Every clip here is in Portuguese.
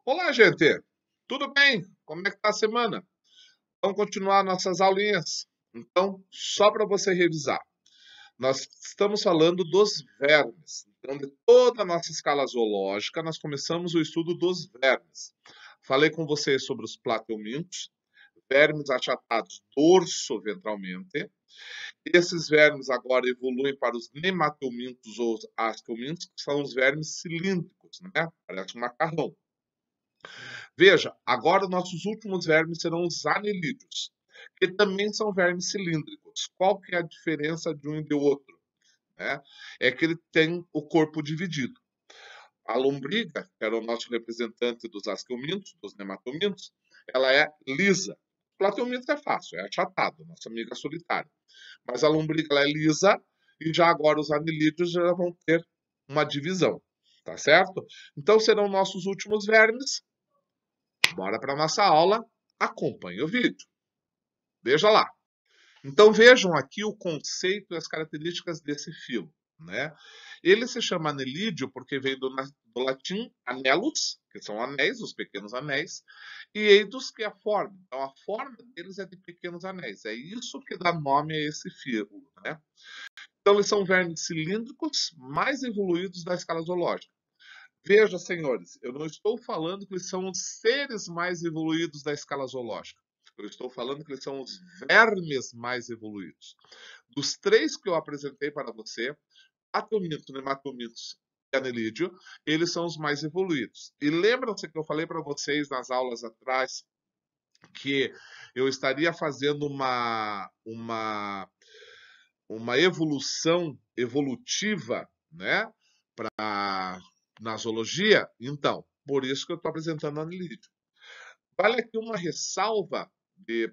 Olá, gente! Tudo bem? Como é que tá a semana? Vamos continuar nossas aulinhas. Então, só para você revisar, nós estamos falando dos vermes. Então, de toda a nossa escala zoológica, nós começamos o estudo dos vermes. Falei com vocês sobre os plateumintos, vermes achatados dorso-ventralmente. Esses vermes agora evoluem para os nemateumintos ou os astelmintos, que são os vermes cilíndricos, né? Parece um macarrão. Veja, agora nossos últimos vermes serão os anelídeos, que também são vermes cilíndricos. Qual que é a diferença de um e do outro? Né? É que ele tem o corpo dividido. A lombriga, que era o nosso representante dos asquilmintos, dos nematomintos, ela é lisa. O plateuminto é fácil, é achatado, nossa amiga solitária. Mas a lombriga ela é lisa e já agora os anelídeos já vão ter uma divisão, tá certo? Então serão nossos últimos vermes. Bora para nossa aula. Acompanhe o vídeo. Veja lá. Então vejam aqui o conceito e as características desse filo, né? Ele se chama anelídeo porque veio do latim anellus, que são anéis, os pequenos anéis, e eidos, que é a forma. Então a forma deles é de pequenos anéis. É isso que dá nome a esse filo, né? Então eles são vermes cilíndricos mais evoluídos da escala zoológica. Veja, senhores, eu não estou falando que eles são os seres mais evoluídos da escala zoológica. Eu estou falando que eles são os vermes mais evoluídos. Dos três que eu apresentei para você, atominto, nematomintos e anelídeo, eles são os mais evoluídos. E lembram-se que eu falei para vocês nas aulas atrás que eu estaria fazendo uma evolução evolutiva, né, na zoologia? Então, por isso que eu estou apresentando a anelídeo. Vale aqui uma ressalva,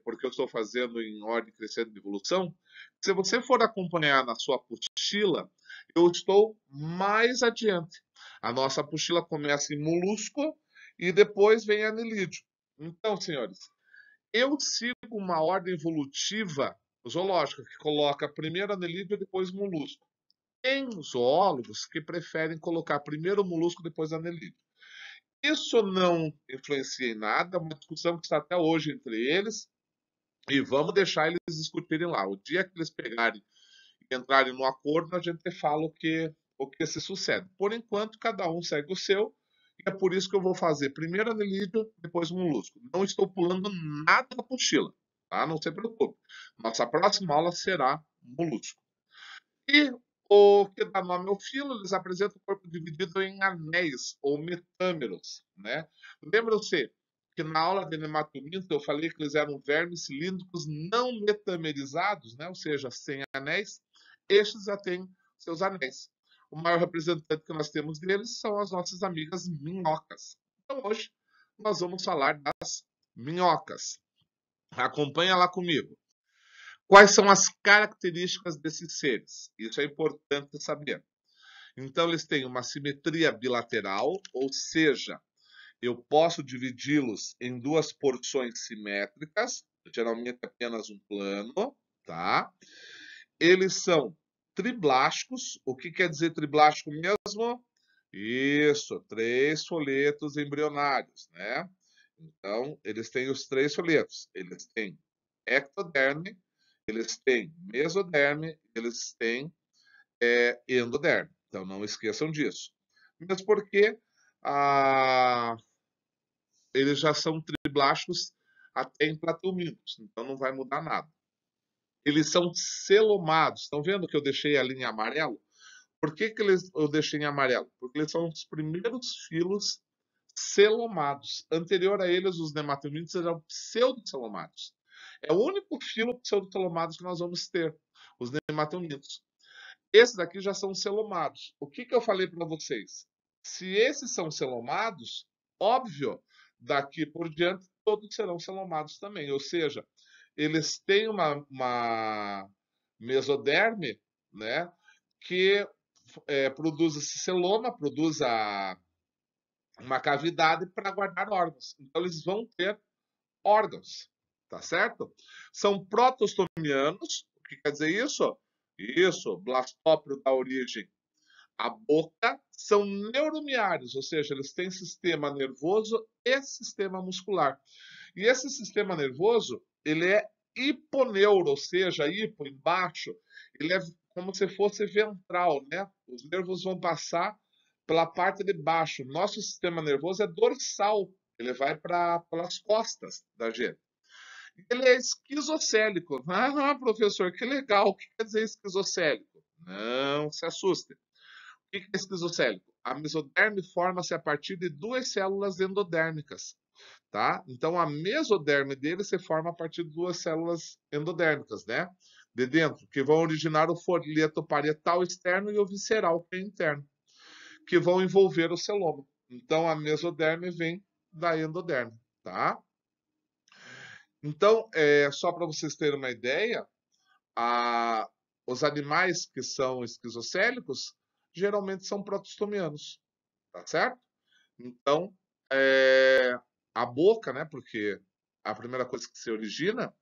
porque eu estou fazendo em ordem crescente de evolução. Se você for acompanhar na sua apostila, eu estou mais adiante. A nossa apostila começa em molusco e depois vem anelídeo. Então, senhores, eu sigo uma ordem evolutiva zoológica, que coloca primeiro anelídeo e depois molusco. Tem zoólogos que preferem colocar primeiro o molusco, depois anelídeo. Isso não influencia em nada, é uma discussão que está até hoje entre eles, e vamos deixar eles discutirem lá. O dia que eles pegarem e entrarem no acordo, a gente fala o que se sucede. Por enquanto, cada um segue o seu, e é por isso que eu vou fazer primeiro anelídeo, depois molusco. Não estou pulando nada da apostila, tá? Não se preocupe. Nossa próxima aula será molusco. E o que dá nome ao filo, eles apresentam o corpo dividido em anéis ou metâmeros, né? Lembram-se que na aula de nematominto eu falei que eles eram vermes cilíndricos não metamerizados, né? Ou seja, sem anéis. Estes já têm seus anéis. O maior representante que nós temos deles são as nossas amigas minhocas. Então hoje nós vamos falar das minhocas. Acompanha lá comigo. Quais são as características desses seres? Isso é importante saber. Então, eles têm uma simetria bilateral, ou seja, eu posso dividi-los em duas porções simétricas, geralmente apenas um plano, tá? Eles são triblásticos. O que quer dizer triblástico mesmo? Isso, 3 folhetos embrionários, né? Então, eles têm os 3 folhetos. Eles têm ectoderme, eles têm mesoderme, eles têm endoderme. Então, não esqueçam disso. Mesmo porque eles já são triblásticos até em plateumintos, então não vai mudar nada. Eles são celomados. Estão vendo que eu deixei a linha amarela? Por que eu deixei em amarelo? Porque eles são os primeiros filos celomados. Anterior a eles, os nematomintos eram pseudocelomados. É o único filo pseudocelomados que nós vamos ter, os nematomintos. Esses daqui já são celomados. O que eu falei para vocês? Se esses são celomados, óbvio, daqui por diante todos serão celomados também. Ou seja, eles têm uma mesoderme, né, que produz esse celoma, produz uma cavidade para guardar órgãos. Então, eles vão ter órgãos, tá certo? São protostomianos. O que quer dizer isso? Isso, blastópio da origem a boca são neuromiários, ou seja, eles têm sistema nervoso e sistema muscular. E esse sistema nervoso, ele é hiponeuro, ou seja, hipo, embaixo, ele é como se fosse ventral, né? Os nervos vão passar pela parte de baixo. Nosso sistema nervoso é dorsal, ele vai pelas costas da gente. Ele é esquizocélico. Ah, professor, que legal. O que quer dizer esquizocélico? Não se assuste. O que é esquizocélico? A mesoderme forma-se a partir de duas células endodérmicas, tá? Então a mesoderme dele se forma a partir de duas células endodérmicas, né? De dentro, que vão originar o folheto parietal externo e o visceral, que é interno, que vão envolver o celoma. Então a mesoderme vem da endoderme, tá? Então, só para vocês terem uma ideia, a, os animais que são esquizocélicos geralmente são protostomianos, tá certo? Então, a boca, né? Porque a primeira coisa que se origina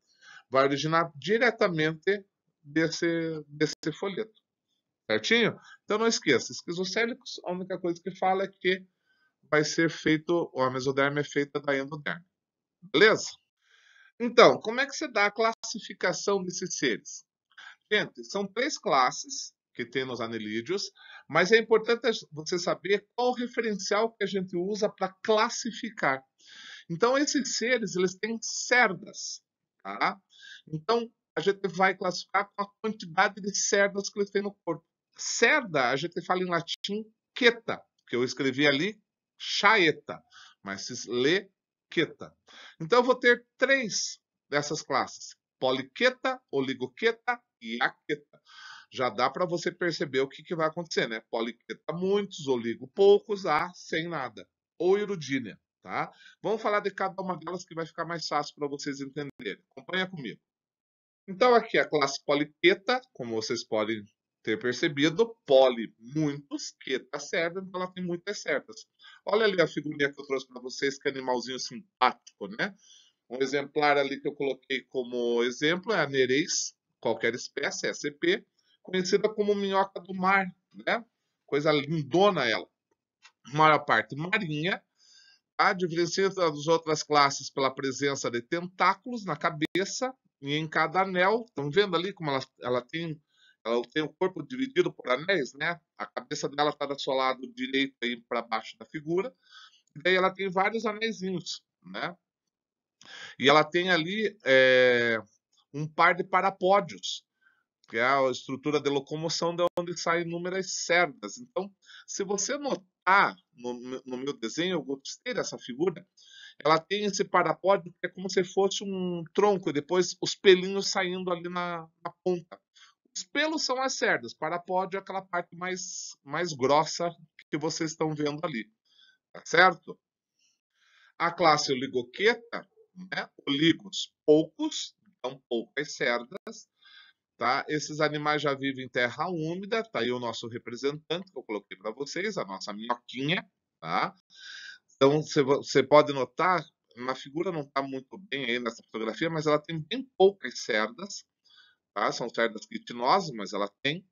vai originar diretamente desse folheto, certinho? Então não esqueça, esquizocélicos, a única coisa que fala é que vai ser feito, a mesoderme é feita da endoderme, beleza? Então, como é que você dá a classificação desses seres? Gente, são 3 classes que tem nos anelídeos, mas é importante você saber qual o referencial que a gente usa para classificar. Então, esses seres, eles têm cerdas, tá? Então, a gente vai classificar com a quantidade de cerdas que eles têm no corpo. Cerda, a gente fala em latim queta, que eu escrevi ali chaeta, mas se lê queta. Então, eu vou ter 3 dessas classes: poliqueta, oligoqueta e aqueta. Já dá para você perceber o que vai acontecer, né? Poliqueta muitos, oligo poucos, A sem nada. Ou iridínea, tá? Vamos falar de cada uma delas que vai ficar mais fácil para vocês entenderem. Acompanha comigo. Então aqui a classe poliqueta, como vocês podem ter percebido, poli muitos, queta cerda, então ela tem muitas cerdas. Olha ali a figurinha que eu trouxe para vocês, que animalzinho simpático, né? Um exemplar ali que eu coloquei como exemplo é a Nereis, qualquer espécie, SCP, conhecida como minhoca do mar, né? Coisa lindona ela. Maior parte marinha, a diferencia das outras classes pela presença de tentáculos na cabeça e em cada anel. Estão vendo ali como ela tem o corpo dividido por anéis, né? A cabeça dela está do seu lado direito aí para baixo da figura. E daí ela tem vários anéisinhos, né? E ela tem ali um par de parapódios, que é a estrutura de locomoção de onde saem inúmeras cerdas. Então, se você notar no meu desenho, eu gostei dessa figura, ela tem esse parapódio que é como se fosse um tronco, e depois os pelinhos saindo ali na ponta. Os pelos são as cerdas, parapódio é aquela parte mais grossa que vocês estão vendo ali, tá certo? A classe oligoqueta, né? Oligos, poucos, então poucas cerdas, tá? Esses animais já vivem em terra úmida, tá aí o nosso representante que eu coloquei para vocês, a nossa minhoquinha, tá? Então você pode notar, na figura não está muito bem aí nessa fotografia, mas ela tem bem poucas cerdas, tá? São cerdas quitinosas, mas ela tem.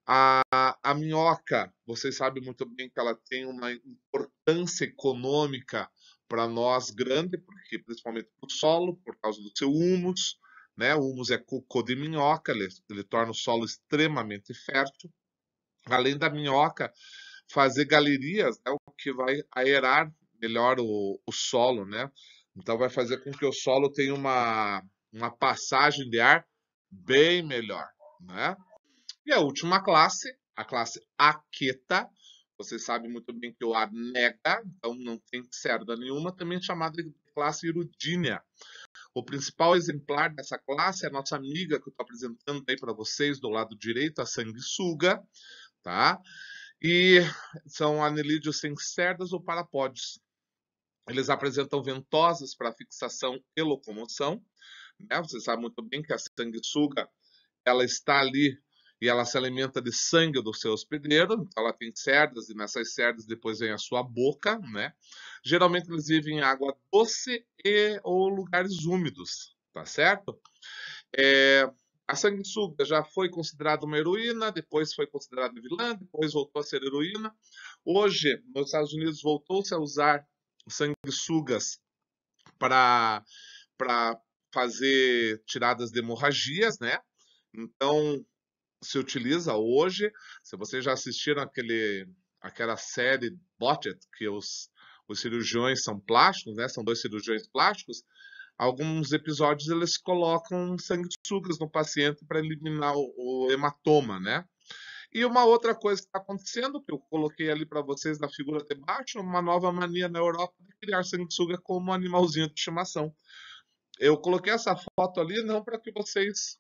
A minhoca, vocês sabem muito bem que ela tem uma importância econômica para nós grande, porque principalmente para o solo, por causa do seu humus, né? O humus é cocô de minhoca, ele torna o solo extremamente fértil. Além da minhoca fazer galerias, né, o que vai aerar melhor o solo, né? Então vai fazer com que o solo tenha uma passagem de ar bem melhor, né? E a última classe, a classe Aqueta, vocês sabem muito bem que o A nega, então não tem cerda nenhuma, também é chamada de classe Irudínea. O principal exemplar dessa classe é a nossa amiga que eu estou apresentando aí para vocês do lado direito, a sanguessuga, tá? E são anelídeos sem cerdas ou parapódios. Eles apresentam ventosas para fixação e locomoção, né? Você sabe muito bem que a sanguessuga ela está ali e ela se alimenta de sangue do seu hospedeiro, então ela tem cerdas e nessas cerdas depois vem a sua boca, né? Geralmente eles vivem em água doce ou lugares úmidos, tá certo? A sanguessuga já foi considerada uma heroína, depois foi considerada vilã, depois voltou a ser heroína. Hoje, nos Estados Unidos, voltou-se a usar sanguessugas para fazer tiradas de hemorragias, né? Então, se utiliza hoje. Se vocês já assistiram aquela série Botched, que os cirurgiões são plásticos, né? São 2 cirurgiões plásticos. Alguns episódios eles colocam sanguessugas no paciente para eliminar o hematoma, né? E uma outra coisa que está acontecendo, que eu coloquei ali para vocês na figura de baixo, uma nova mania na Europa de criar sanguessuga como animalzinho de estimação. Eu coloquei essa foto ali não para que vocês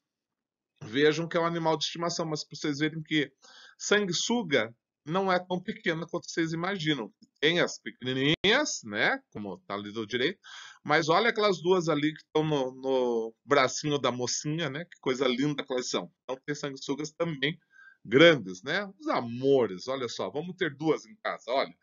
vejam que é um animal de estimação, mas para vocês verem que sanguessuga não é tão pequena quanto vocês imaginam. Tem as pequenininhas, né, como está ali do direito, mas olha aquelas duas ali que estão no bracinho da mocinha, né, que coisa linda que elas são. Então tem sanguessugas também grandes, né, os amores, olha só, vamos ter duas em casa, olha.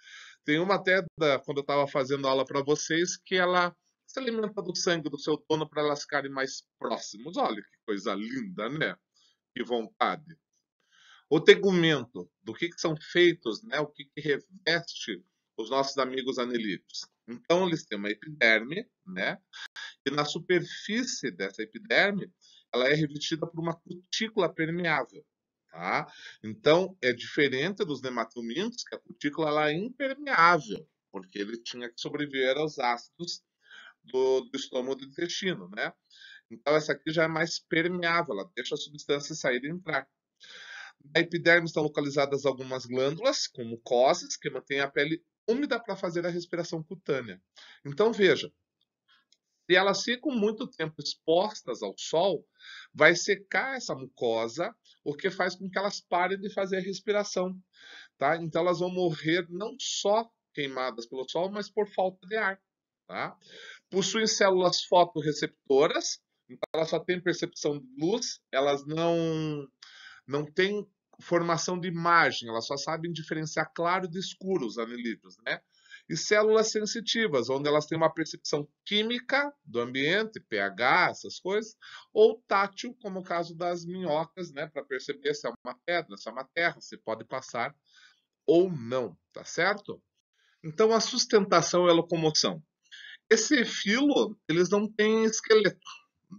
Tem uma até quando eu estava fazendo aula para vocês que ela se alimenta do sangue do seu dono para elas ficarem mais próximos. Olha que coisa linda, né? Que vontade. O tegumento, do que são feitos, né? O que reveste os nossos amigos anelídeos. Então, eles têm uma epiderme, né? E na superfície dessa epiderme, ela é revestida por uma cutícula permeável. Tá? Então, é diferente dos nematomintos, que a cutícula ela é impermeável, porque ele tinha que sobreviver aos ácidos do estômago do intestino, né? Então, essa aqui já é mais permeável, ela deixa a substância sair e entrar. Na epiderme estão localizadas algumas glândulas, com mucosas, que mantêm a pele úmida para fazer a respiração cutânea. Então, veja, se elas ficam muito tempo expostas ao sol, vai secar essa mucosa, o que faz com que elas parem de fazer a respiração. Tá? Então, elas vão morrer não só queimadas pelo sol, mas por falta de ar. Tá? Possuem células fotorreceptoras, então elas só têm percepção de luz, elas não têm formação de imagem, elas só sabem diferenciar claro de escuro, os anelídeos, né? E células sensitivas, onde elas têm uma percepção química do ambiente, pH, essas coisas, ou tátil, como o caso das minhocas, né? Para perceber se é uma pedra, se é uma terra, se pode passar ou não, tá certo? Então, a sustentação e a locomoção. Esse filo, eles não têm esqueleto,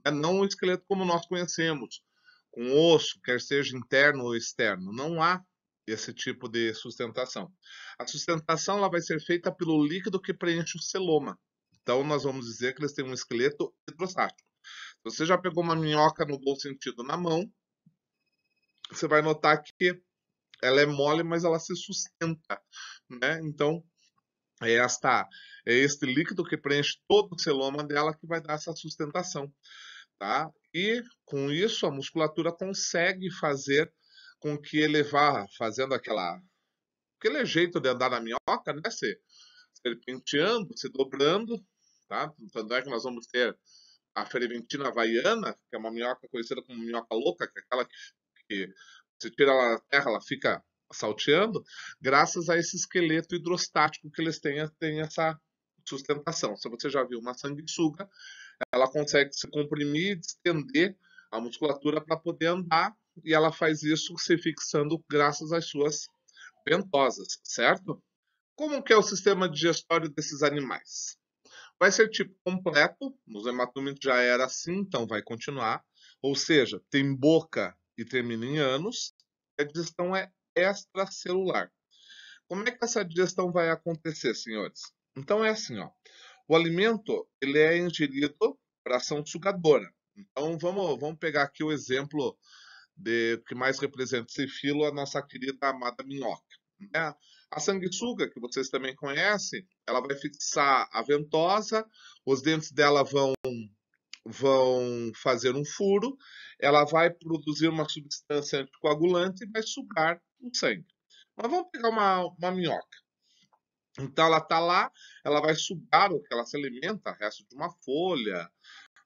né? Não um esqueleto como nós conhecemos, com osso, quer seja interno ou externo. Não há esse tipo de sustentação. A sustentação ela vai ser feita pelo líquido que preenche o celoma. Então, nós vamos dizer que eles têm um esqueleto hidrostático. Você já pegou uma minhoca no bom sentido na mão, você vai notar que ela é mole, mas ela se sustenta, né? Então, é este líquido que preenche todo o celoma dela que vai dar essa sustentação, tá? E com isso a musculatura consegue fazer com que ele vá fazendo aquele jeito de andar na minhoca, né? Se serpenteando, se dobrando, tá? Tanto é que nós vamos ter a Fermentina havaiana, que é uma minhoca conhecida como minhoca louca, que é aquela que se tira ela da terra, ela fica salteando, graças a esse esqueleto hidrostático que eles têm essa sustentação. Se você já viu uma sanguessuga, ela consegue se comprimir e distender a musculatura para poder andar, e ela faz isso se fixando graças às suas ventosas, certo? Como que é o sistema digestório desses animais? Vai ser tipo completo, nos hematômitos já era assim, então vai continuar. Ou seja, tem boca e termina em ânus. A digestão é extracelular. Como é que essa digestão vai acontecer, senhores? Então é assim, ó. O alimento ele é ingerido por ação sugadora. Então vamos pegar aqui o exemplo que mais representa esse filo, a nossa querida amada minhoca. Né? A sanguessuga, que vocês também conhecem, ela vai fixar a ventosa, os dentes dela vão fazer um furo, ela vai produzir uma substância anticoagulante e vai sugar o sangue. Mas vamos pegar uma minhoca. Então ela está lá, ela vai sugar o que ela se alimenta, resto de uma folha,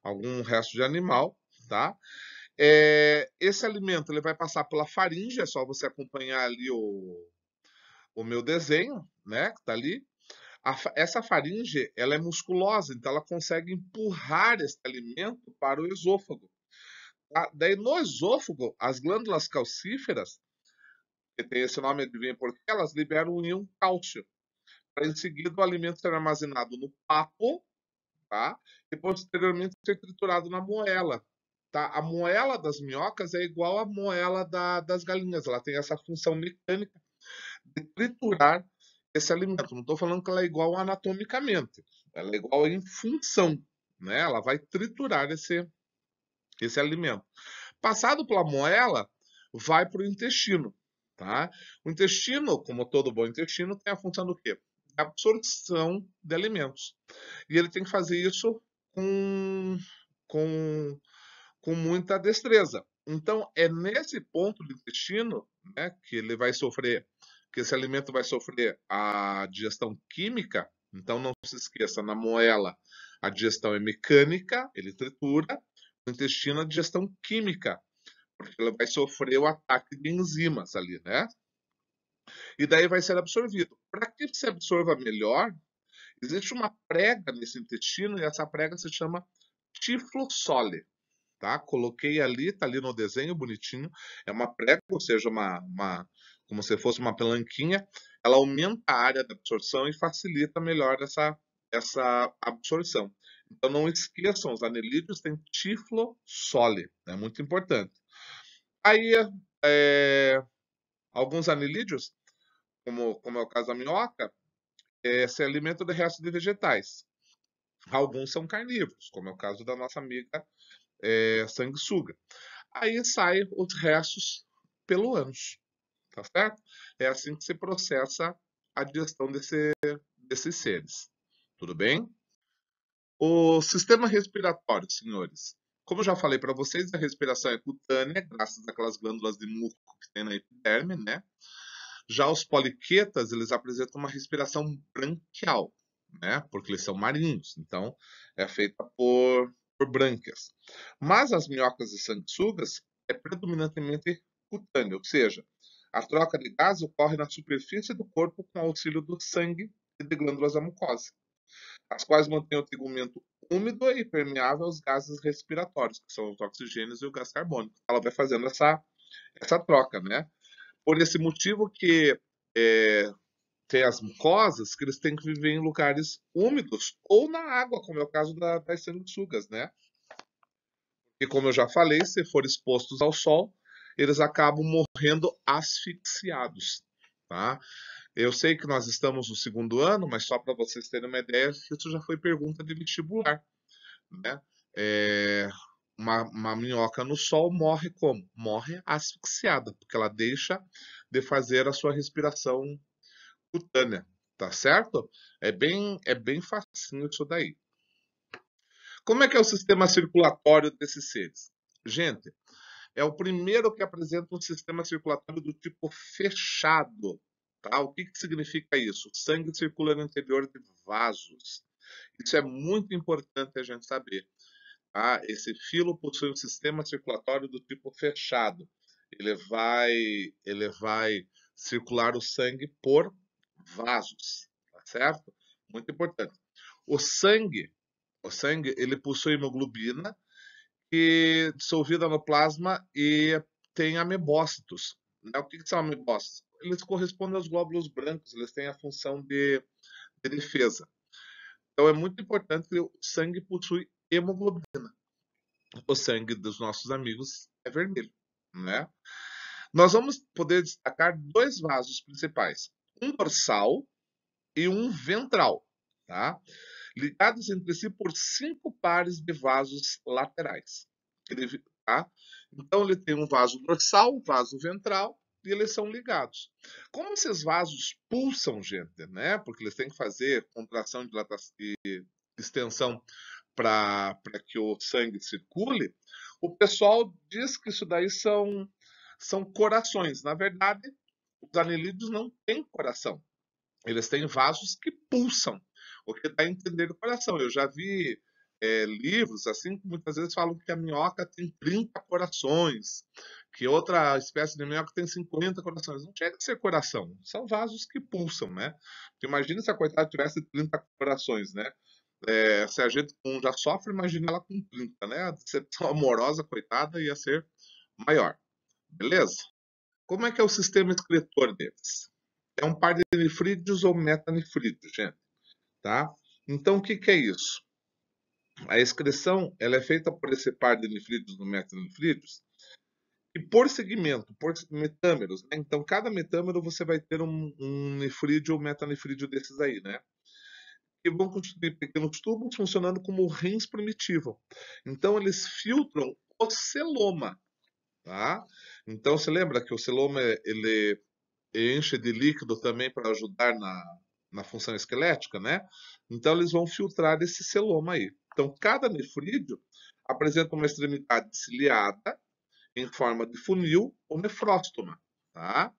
algum resto de animal, tá? Esse alimento ele vai passar pela faringe, é só você acompanhar ali o meu desenho, né, que está ali. Essa faringe ela é musculosa, então ela consegue empurrar esse alimento para o esôfago. Tá? Daí no esôfago, as glândulas calcíferas, que tem esse nome, adivinha por quê? Elas liberam o íon cálcio, para em seguida o alimento ser armazenado no papo, tá? E posteriormente ser triturado na moela. Tá? A moela das minhocas é igual à moela das galinhas, ela tem essa função mecânica de triturar esse alimento. Não estou falando que ela é igual anatomicamente, ela é igual em função, né? Ela vai triturar esse alimento. Passado pela moela, vai para o intestino, tá? O intestino, como todo bom intestino, tem a função do quê? Absorção de alimentos. E ele tem que fazer isso com, com muita destreza. Então, é nesse ponto do intestino, né, que ele vai sofrer, que esse alimento vai sofrer a digestão química. Então, não se esqueça, na moela, a digestão é mecânica, ele tritura. No intestino, a digestão química, porque ele vai sofrer o ataque de enzimas ali, né? E daí vai ser absorvido. Para que se absorva melhor, existe uma prega nesse intestino e essa prega se chama tiflossole, tá? Coloquei ali, tá ali no desenho bonitinho. É uma prega, ou seja, como se fosse uma pelanquinha. Ela aumenta a área de absorção e facilita melhor essa absorção. Então não esqueçam, os anelídeos têm tiflossole, é muito importante. Aí, alguns anelídeos, como é o caso da minhoca, se alimentam de restos de vegetais. Alguns são carnívoros, como é o caso da nossa amiga sanguessuga. Aí saem os restos pelo ânus, tá certo? É assim que se processa a digestão desses seres. Tudo bem? O sistema respiratório, senhores. Como eu já falei para vocês, a respiração é cutânea, graças àquelas glândulas de muco que tem na epiderme, né? Já os poliquetas, eles apresentam uma respiração branquial, né? Porque eles são marinhos, então é feita por brânquias. Mas as minhocas e sanguessugas é predominantemente cutânea, ou seja, a troca de gases ocorre na superfície do corpo com auxílio do sangue e de glândulas da mucosa, as quais mantêm o tegumento úmido e permeável aos gases respiratórios, que são os oxigênios e o gás carbônico. Ela vai fazendo essa troca, né? Por esse motivo que tem as mucosas, que eles têm que viver em lugares úmidos ou na água, como é o caso das sanguessugas, né? E como eu já falei, se for expostos ao sol, eles acabam morrendo asfixiados, tá? Eu sei que nós estamos no segundo ano, mas só para vocês terem uma ideia, isso já foi pergunta de vestibular, né? É, uma minhoca no sol morre como? Morre asfixiada, porque ela deixa de fazer a sua respiração cutânea, tá certo? É bem facinho isso daí. Como é que é o sistema circulatório desses seres? Gente, é o primeiro que apresenta um sistema circulatório do tipo fechado. Tá? O que significa isso? O sangue circula no interior de vasos. Isso é muito importante a gente saber. Tá? Esse filo possui um sistema circulatório do tipo fechado. Ele vai circular o sangue por vasos, tá certo? Muito importante. O sangue, o sangue, ele possui hemoglobina que dissolvida no plasma e tem amebócitos. Né? O que são amebócitos? Eles correspondem aos glóbulos brancos, eles têm a função de defesa. Então é muito importante que o sangue possui hemoglobina. O sangue dos nossos amigos é vermelho, né? Nós vamos poder destacar dois vasos principais, um dorsal e um ventral, tá? Ligados entre si por 5 pares de vasos laterais. Tá? Então ele tem um vaso dorsal, um vaso ventral, e eles são ligados. Como esses vasos pulsam, gente, né? Porque eles têm que fazer contração, dilatação e extensão para que o sangue circule, o pessoal diz que isso daí são corações. Na verdade, os anelídeos não têm coração. Eles têm vasos que pulsam, o que dá a entender o coração. Eu já vi livros assim que muitas vezes falam que a minhoca tem 30 corações, que outra espécie de minhoca tem 50 corações. Não chega a ser coração, são vasos que pulsam, né? Porque imagina se a coitada tivesse 30 corações, né? Se a gente com um já sofre, imagina ela com 30, né? A decepção amorosa, coitada, ia ser maior. Beleza? Como é que é o sistema excretor deles? É um par de nefrídeos ou metanefrídeos, gente, tá? Então, o que que é isso? A excreção, ela é feita por esse par de nefrídeos ou metanefrídeos e por segmento, por metâmeros, né? Então, cada metâmero você vai ter um nefrídeo ou metanefrídeo desses aí, né? Que vão constituir pequenos tubos funcionando como rins primitivo. Então, eles filtram o celoma, tá? Então, você lembra que o celoma, ele enche de líquido também para ajudar na função esquelética, né? Então, eles vão filtrar esse celoma aí. Então, cada nefrídeo apresenta uma extremidade ciliada em forma de funil ou nefróstoma, tá?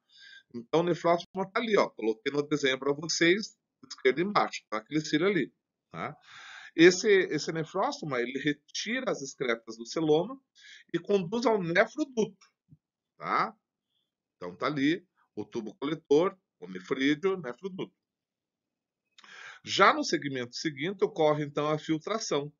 Então, o nefróstoma está ali, ó. Coloquei no desenho para vocês, esquerda embaixo, tá? Aquele cílio ali, tá? Esse nefróstoma, ele retira as excretas do celoma e conduz ao nefroduto, tá? Então, tá ali o tubo coletor, o nefrídeo, nefroduto. Já no segmento seguinte, ocorre então a filtração.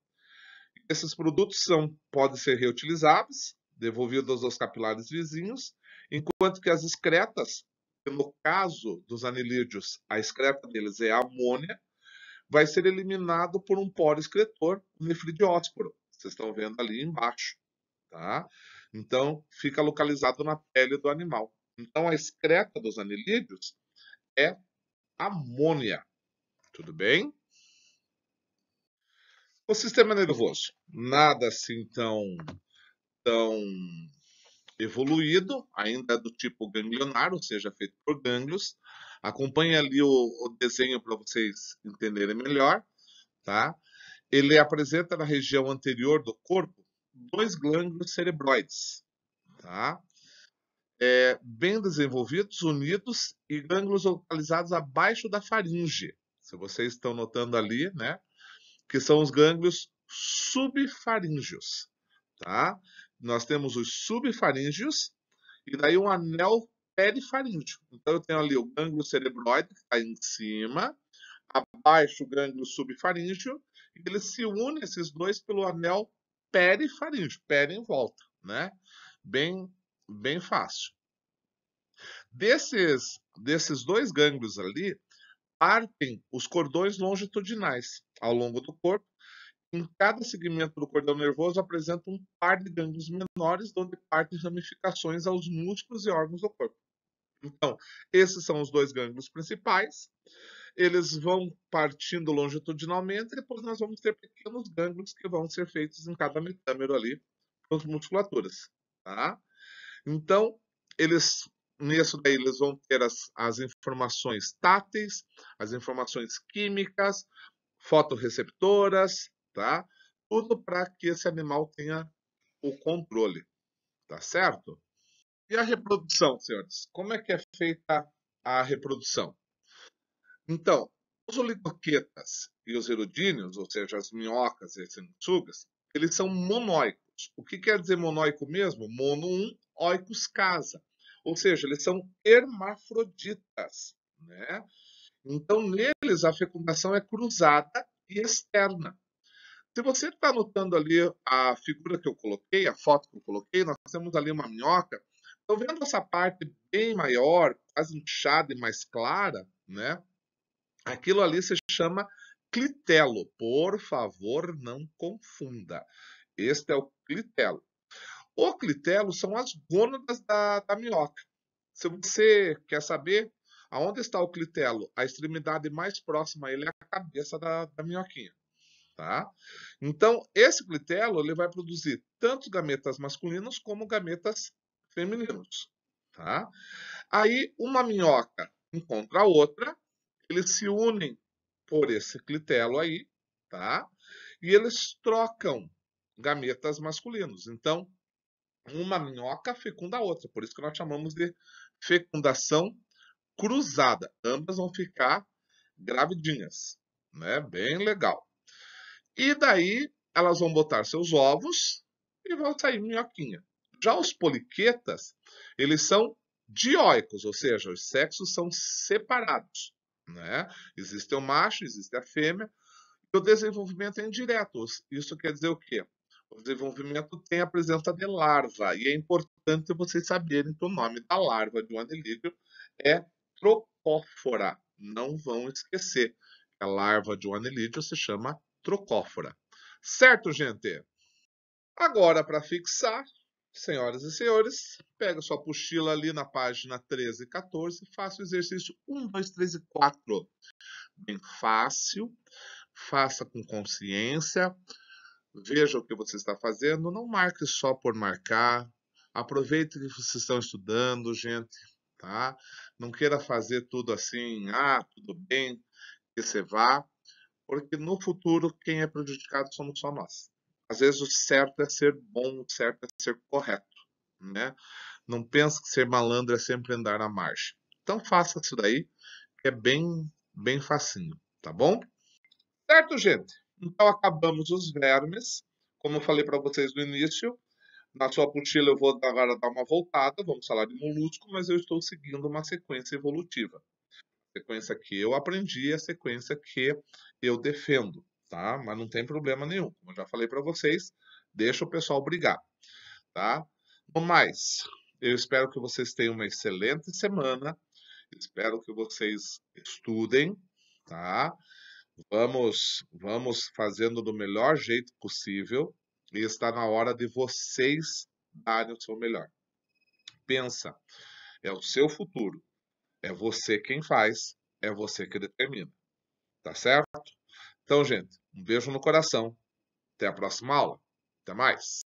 Esses produtos podem ser reutilizáveis, devolvidos aos capilares vizinhos, enquanto que as excretas, no caso dos anilídeos, a excreta deles é a amônia, vai ser eliminado por um poro excretor, o nefridiósporo. Vocês estão vendo ali embaixo, tá? Então, fica localizado na pele do animal. Então, a excreta dos anilídeos é amônia. Tudo bem? O sistema nervoso, nada assim tão evoluído, ainda é do tipo ganglionar, ou seja, feito por gânglios. Acompanhe ali o desenho para vocês entenderem melhor, tá? Ele apresenta na região anterior do corpo dois gânglios cerebroides, tá? Bem desenvolvidos, unidos e gânglios localizados abaixo da faringe. Se vocês estão notando ali, né? Que são os gânglios subfaríngeos, tá? Nós temos os subfaríngeos e daí um anel perifaríngeo. Então eu tenho ali o gânglio cerebroide que está em cima, abaixo o gânglio subfaríngeo e eles se unem esses dois pelo anel perifaríngeo, peri em volta, né? Bem, bem fácil. Desses dois gânglios ali partem os cordões longitudinais ao longo do corpo. Em cada segmento do cordão nervoso apresenta um par de gânglios menores, onde partem ramificações aos músculos e órgãos do corpo. Então, esses são os dois gânglios principais. Eles vão partindo longitudinalmente e depois nós vamos ter pequenos gânglios que vão ser feitos em cada metâmero ali com as musculaturas, tá? Então, nisso daí eles vão ter as informações táteis, as informações químicas, fotorreceptoras, tá? Tudo para que esse animal tenha o controle, tá certo? E a reprodução, senhores? Como é que é feita a reprodução? Então, os oligoquetas e os erudíneos, ou seja, as minhocas e as sanguessugas, eles são monóicos. O que quer dizer monóico mesmo? Mono um, oikos casa. Ou seja, eles são hermafroditas, né? Então, neles a fecundação é cruzada e externa. Se você está notando ali a figura que eu coloquei, a foto que eu coloquei, nós temos ali uma minhoca. Estão vendo essa parte bem maior, quase inchada e mais clara, né? Aquilo ali se chama clitelo. Por favor, não confunda. Este é o clitelo. O clitelo são as gônadas da minhoca. Se você quer saber aonde está o clitelo, a extremidade mais próxima a ele é a cabeça da minhoquinha. Tá? Então, esse clitelo ele vai produzir tanto gametas masculinos como gametas femininos. Tá? Aí, uma minhoca encontra a outra, eles se unem por esse clitelo aí, tá? E eles trocam gametas masculinos. Então, uma minhoca fecunda a outra, por isso que nós chamamos de fecundação cruzada. Ambas vão ficar gravidinhas, né? Bem legal. E daí elas vão botar seus ovos e vão sair minhoquinha. Já os poliquetas, eles são dioicos, ou seja, os sexos são separados, né? Existe o macho, existe a fêmea. E o desenvolvimento é indireto. Isso quer dizer o quê? O desenvolvimento tem a presença de larva. E é importante vocês saberem que o nome da larva de um anelídeo é trocófora. Não vão esquecer. A larva de um anelídeo se chama trocófora. Certo, gente? Agora, para fixar, senhoras e senhores, pega sua apostila ali na página 13 e 14 e faça o exercício 1, 2, 3 e 4. Bem fácil, faça com consciência, veja o que você está fazendo, não marque só por marcar, aproveite que vocês estão estudando, gente, tá? Não queira fazer tudo assim, tudo bem, que você vá, porque no futuro quem é prejudicado somos só nós. Às vezes o certo é ser bom, o certo é ser correto, né? Não pense que ser malandro é sempre andar na margem. Então faça isso daí, que é bem facinho, tá bom? Certo, gente? Então acabamos os vermes. Como eu falei para vocês no início, na sua apostila eu vou agora dar uma voltada, vamos falar de molusco, mas eu estou seguindo uma sequência evolutiva. A sequência que eu aprendi, a sequência que eu defendo, tá? Mas não tem problema nenhum. Como eu já falei para vocês, deixa o pessoal brigar, tá? No mais, eu espero que vocês tenham uma excelente semana. Espero que vocês estudem, tá? Vamos fazendo do melhor jeito possível e está na hora de vocês darem o seu melhor. Pensa, é o seu futuro, é você quem faz, é você que determina, tá certo? Então, gente, um beijo no coração. Até a próxima aula. Até mais.